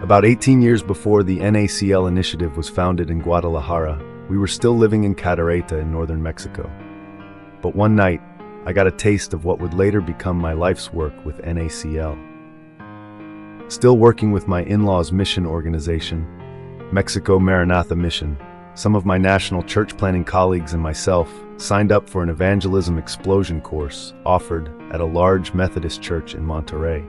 About 18 years before the NACL initiative was founded in Guadalajara, we were still living in Cadereyta in northern Mexico. But one night, I got a taste of what would later become my life's work with NACL. Still working with my in-laws' mission organization, Mexico Maranatha Mission, some of my national church planning colleagues and myself signed up for an evangelism explosion course offered at a large Methodist church in Monterrey.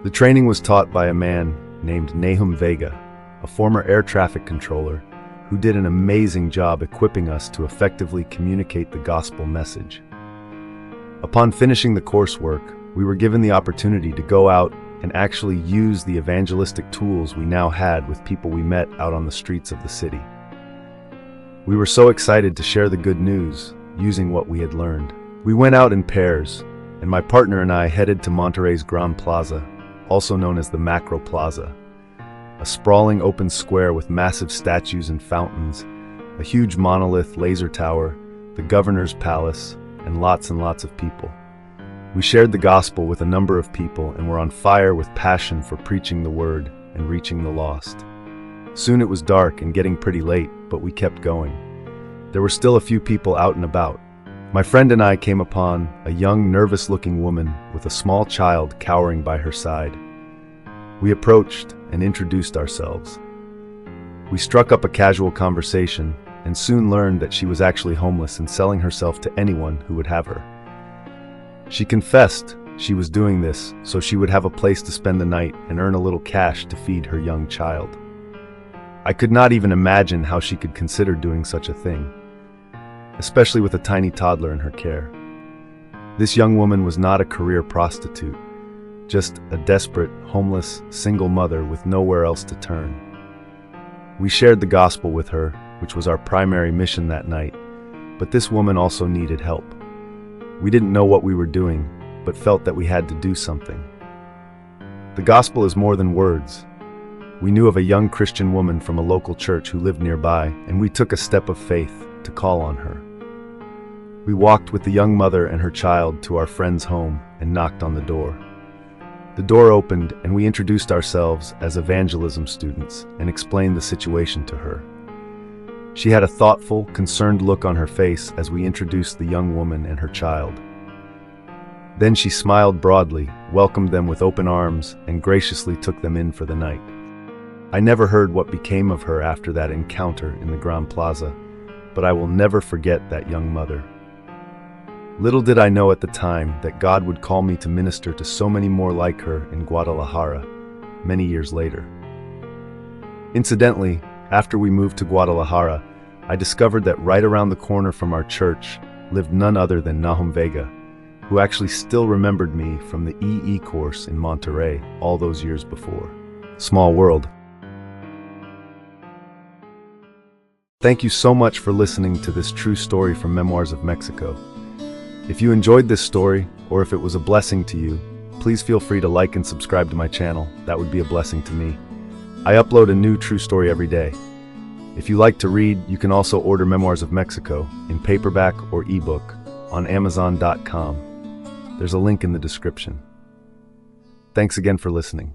The training was taught by a man named Nahum Vega, a former air traffic controller who did an amazing job equipping us to effectively communicate the gospel message. Upon finishing the coursework, we were given the opportunity to go out and actually use the evangelistic tools we now had with people we met out on the streets of the city. We were so excited to share the good news using what we had learned. We went out in pairs, and my partner and I headed to Monterrey's Gran Plaza, also known as the Macro Plaza, a sprawling open square with massive statues and fountains, a huge monolith laser tower, the governor's palace, and lots of people. We shared the gospel with a number of people and were on fire with passion for preaching the word and reaching the lost. Soon it was dark and getting pretty late, but we kept going. There were still a few people out and about. My friend and I came upon a young, nervous-looking woman with a small child cowering by her side. We approached and introduced ourselves. We struck up a casual conversation and soon learned that she was actually homeless and selling herself to anyone who would have her. She confessed she was doing this so she would have a place to spend the night and earn a little cash to feed her young child. I could not even imagine how she could consider doing such a thing, especially with a tiny toddler in her care. This young woman was not a career prostitute, just a desperate, homeless, single mother with nowhere else to turn. We shared the gospel with her, which was our primary mission that night, but this woman also needed help. We didn't know what we were doing, but felt that we had to do something. The gospel is more than words. We knew of a young Christian woman from a local church who lived nearby, and we took a step of faith to call on her. We walked with the young mother and her child to our friend's home and knocked on the door. The door opened and we introduced ourselves as evangelism students and explained the situation to her. She had a thoughtful, concerned look on her face as we introduced the young woman and her child. Then she smiled broadly, welcomed them with open arms, and graciously took them in for the night. I never heard what became of her after that encounter in the Gran Plaza, but I will never forget that young mother. Little did I know at the time that God would call me to minister to so many more like her in Guadalajara many years later. Incidentally, after we moved to Guadalajara, I discovered that right around the corner from our church lived none other than Nahum Vega, who actually still remembered me from the EE course in Monterrey all those years before. Small world. Thank you so much for listening to this true story from Memoirs of Mexico. If you enjoyed this story, or if it was a blessing to you, please feel free to like and subscribe to my channel. That would be a blessing to me. I upload a new true story every day. If you like to read, you can also order Memoirs of Mexico in paperback or ebook on Amazon.com. There's a link in the description. Thanks again for listening.